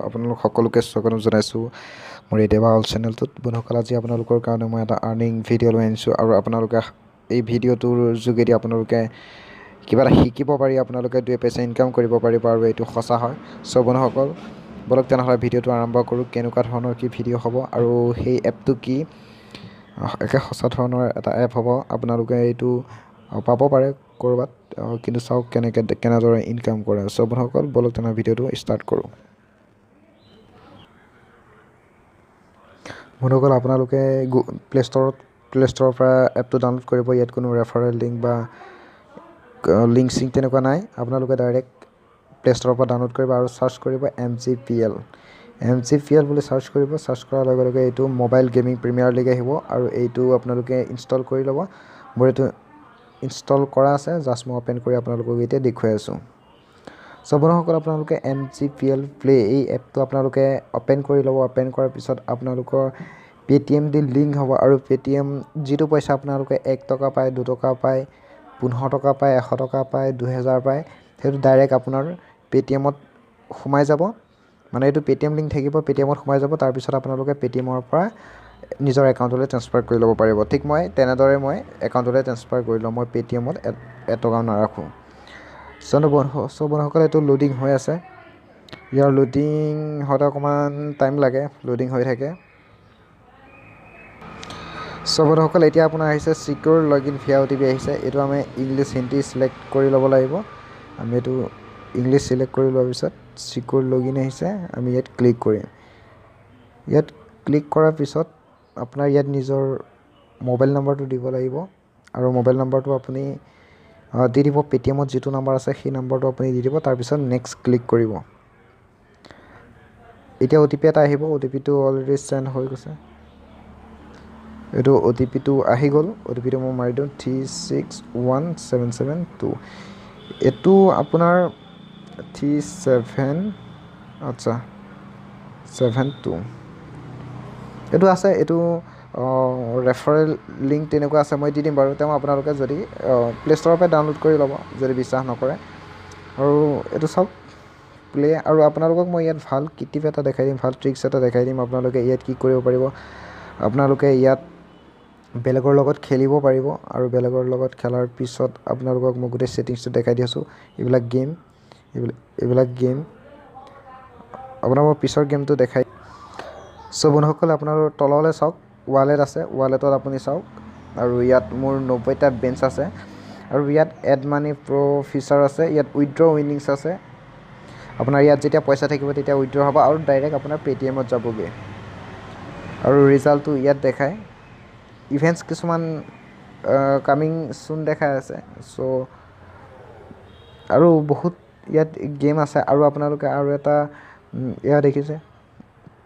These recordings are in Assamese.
আপোনালোক সকলোকে স্বাগতম জনাইছোঁ মোৰ এতিয়াবা অল চেনেলটোত। বন্ধুসকল, আজি আপোনালোকৰ কাৰণে মই এটা আৰ্নিং ভিডিঅ' লৈ আনিছোঁ আৰু আপোনালোকে এই ভিডিঅ'টোৰ যোগেদি আপোনালোকে কিবা এটা শিকিব পাৰি, আপোনালোকে 2 পইচা ইনকাম কৰিব পাৰিব আৰু এইটো সঁচা হয়। বন্ধুসকল, বলক তেনেহ'লে ভিডিঅ'টো আৰম্ভ কৰোঁ। কেনেকুৱা ধৰণৰ কি ভিডিঅ' হ'ব আৰু সেই এপটো কি, একে সঁচা ধৰণৰ এটা এপ হ'ব। আপোনালোকে এইটো পাব পাৰে ক'ৰবাত, কিন্তু চাওক কেনেদৰে ইনকাম কৰে। বন্ধুসকল, বলক তেনেহ'লে ভিডিঅ'টো ষ্টাৰ্ট কৰোঁ। বন্ধুসকল, আপোনালোকে প্লে ষ্ট'ৰৰ পৰা এপটো ডাউনলোড কৰিব। ইয়াত কোনো ৰেফাৰেল লিংক বা লিংক তেনেকুৱা নাই। আপোনালোকে ডাইৰেক্ট প্লে ষ্ট'ৰৰ পৰা ডাউনলোড কৰিব আৰু চাৰ্চ কৰিব MGPL বুলি চাৰ্চ কৰিব। চাৰ্চ কৰাৰ লগে লগে এইটো মোবাইল গেমিং প্ৰিমিয়াৰ লীগ আহিব আৰু এইটো আপোনালোকে ইনষ্টল কৰি ল'ব। মোৰ এইটো ইনষ্টল কৰা আছে, জাষ্ট মই অ'পেন কৰি আপোনালোকক এতিয়া দেখুৱাই আছোঁ। বন্ধুসকল, আপোনালোকে MGPL প্লে এই এপটো আপোনালোকে অ'পেন কৰি ল'ব। অ'পেন কৰাৰ পিছত আপোনালোকৰ Paytm দি লিংক হ'ব আৰু Paytm যিটো পইচা আপোনালোকে 1 টকা পায়, 2 টকা পায়, 15 টকা পায়, 100 টকা পায়, 2000 পায়, সেইটো ডাইৰেক্ট আপোনাৰ Paytmত সোমাই যাব। মানে এইটো Paytm লিংক থাকিব, Paytmত সোমাই যাব। তাৰপিছত আপোনালোকে Paytমৰ পৰা নিজৰ একাউণ্টলৈ ট্ৰান্সফাৰ কৰি ল'ব পাৰিব। ঠিক তেনেদৰে মই একাউণ্টলৈ ট্ৰান্সফাৰ কৰি লওঁ। মই Paytmত 1 টকাও নাৰাখোঁ। বন্ধুসকল, এইটো লোডিং হৈ আছে। ইয়াৰ লোডিং হওঁতে অকণমান টাইম লাগে, লোডিং হৈ থাকে। বন্ধুসকল, এতিয়া আপোনাৰ আহিছে চিকিউৰ লগইন ভিয়া OTP আহিছে। এইটো আমি ইংলিছ হিন্দী চিলেক্ট কৰি ল'ব লাগিব। আমি এইটো ইংলিছ চিলেক্ট কৰি লোৱাৰ পিছত চিকিউৰ লগইন আহিছে, আমি ইয়াত ক্লিক কৰিম। ইয়াত ক্লিক কৰাৰ পিছত আপোনাৰ ইয়াত নিজৰ মোবাইল নম্বৰটো দিব লাগিব আৰু মোবাইল নম্বৰটো আপুনি দি দিব। Paytmত যিটো নম্বৰ আছে সেই নম্বৰটো আপুনি দি দিব। তাৰপিছত নেক্সট ক্লিক কৰিব। এতিয়া OTP এটা আহিব। OTPটো অলৰেডি চেণ্ড হৈ গৈছে। এইটো OTPটো আহি গ'ল। OTPটো মই মাৰি দিওঁ 361772। এইটো আপোনাৰ 3772 এইটো আছে। এইটো ৰেফাৰেল লিংক তেনেকুৱা আছে, মই দি দিম বাৰু। তেওঁ আপোনালোকে যদি প্লে ষ্ট'ৰৰ পৰা ডাউনলোড কৰি ল'ব যদি বিশ্বাস নকৰে। আৰু এইটো চাওক প্লে, আৰু আপোনালোকক মই ইয়াত ভাল টিপ এটা দেখাই দিম, ভাল ট্ৰিক্স এটা দেখাই দিম। আপোনালোকে ইয়াত কি কৰিব পাৰিব, আপোনালোকে ইয়াত বেলেগৰ লগত খেলিব পাৰিব আৰু বেলেগৰ লগত খেলাৰ পিছত আপোনালোকক মই গোটেই ছেটিংছটো দেখাই দি আছোঁ। এইবিলাক গেম আপোনাক মই পিছৰ গেমটো দেখাই। বন্ধুসকল, আপোনালোকৰ তললৈ চাওক, ৱালেট আছে। ৱালেটত আপুনি চাওক আৰু ইয়াত মোৰ 90টা বেঞ্চ আছে আৰু ইয়াত এড মানি প্ৰ' ফিচাৰ আছে। ইয়াত উইথড্ৰ উইনিংছ আছে। আপোনাৰ ইয়াত যেতিয়া পইচা থাকিব তেতিয়া উইথড্ৰ হ'ব আৰু ডাইৰেক্ট আপোনাৰ Paytmত যাবগৈ আৰু ৰিজাল্টটো ইয়াত দেখায়। ইভেণ্টছ কিছুমান কামিং চুন দেখাই আছে। আৰু বহুত ইয়াত গেম আছে। আৰু আপোনালোকে আৰু এটা এয়া দেখিছে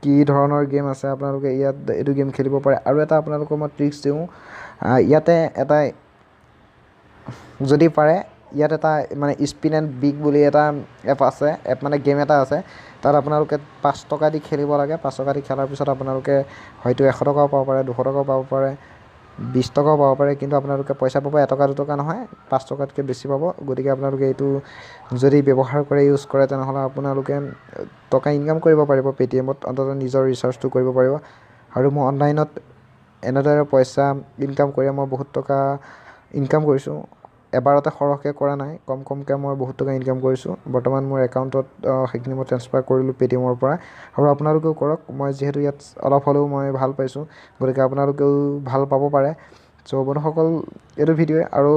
কি ধৰণৰ গেম আছে, আপোনালোকে ইয়াত এইটো গেম খেলিব পাৰে। আৰু এটা আপোনালোকক মই ট্ৰিক্স দিওঁ, ইয়াতে এটা যদি পাৰে ইয়াত এটা মানে স্পিন এণ্ড বিগ বুলি এটা এপ আছে, মানে গেম এটা আছে। তাত আপোনালোকে 5 টকা দি খেলিব লাগে। 5 টকা দি খেলাৰ পিছত আপোনালোকে হয়তো 100 টকাও পাব পাৰে, 200 টকাও পাব পাৰে, 20 টকাও পাব পাৰে, কিন্তু আপোনালোকে পইচা পাব 1 টকা 2 টকা নহয়, 5 টকাতকৈ বেছি পাব। গতিকে আপোনালোকে এইটো যদি ব্যৱহাৰ কৰে, ইউজ কৰে, তেনেহ'লে আপোনালোকে টকা ইনকাম কৰিব পাৰিব Paytmত। অন্ততঃ নিজৰ ৰিচাৰ্জটো কৰিব পাৰিব। আৰু মই অনলাইনত এনেদৰে পইচা ইনকাম কৰি মই বহুত টকা ইনকাম কৰিছোঁ। এবাৰতে সৰহকৈ কৰা নাই, কমকৈ মই বহুত টকা ইনকাম কৰিছোঁ। বৰ্তমান মোৰ একাউণ্টত সেইখিনি মই ট্ৰান্সফাৰ কৰিলোঁ Paytmৰ পৰা। আৰু আপোনালোকেও কৰক। মই যিহেতু ইয়াত অলপ হ'লেও মই ভাল পাইছোঁ, গতিকে আপোনালোকেও ভাল পাব পাৰে। বন্ধুসকল, এইটো ভিডিঅ'ই আৰু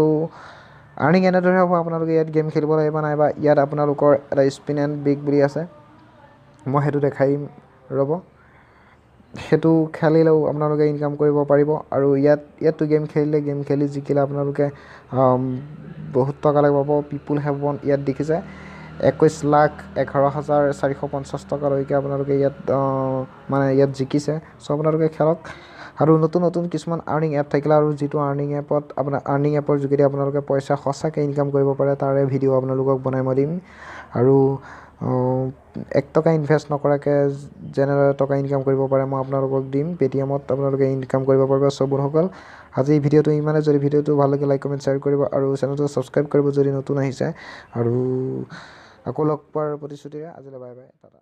আৰ্নিং এনেদৰে হ'ব। আপোনালোকে ইয়াত গেম খেলিব লাগিব, নাইবা ইয়াত আপোনালোকৰ এটা স্পিন এণ্ড বিগ বুলি আছে, মই সেইটো দেখাই দিম ৰ'ব। সেইটো খেলিলেও আপোনালোকে ইনকাম কৰিব পাৰিব। আৰু ইয়াততো গেম খেলি জিকিলে আপোনালোকে বহুত টকা লাগিব পাব। পিপুল হেভ ৱন, ইয়াত দেখিছে 21,11,450 টকালৈকে আপোনালোকে ইয়াত জিকিছে। আপোনালোকে খেলক। আৰু নতুন কিছুমান আৰ্নিং এপ থাকিলে, আৰু যিটো আৰ্নিং এপৰ যোগেদি আপোনালোকে পইচা সঁচাকৈ ইনকাম কৰিব পাৰে, তাৰে ভিডিঅ' আপোনালোকক বনাই মই দিম। আৰু 1 টকা ইনভেষ্ট নকৰাকৈ যেনেদৰে টকা ইনকাম কৰিব পাৰে মই আপোনালোকক দিম। Paytmত আপোনালোকে ইনকাম কৰিব পাৰিব। বন্ধুসকল, আজি এই ভিডিঅ'টো ইমানে। যদি ভিডিঅ'টো ভাল লাগে লাইক কমেণ্ট শ্বেয়াৰ কৰিব আৰু চেনেলটো ছাবস্ক্ৰাইব কৰিব যদি নতুন আহিছে। আৰু আকৌ লগ পোৱাৰ প্ৰতিশ্ৰুতিৰে আজিলৈ বাই বাই, টাটা।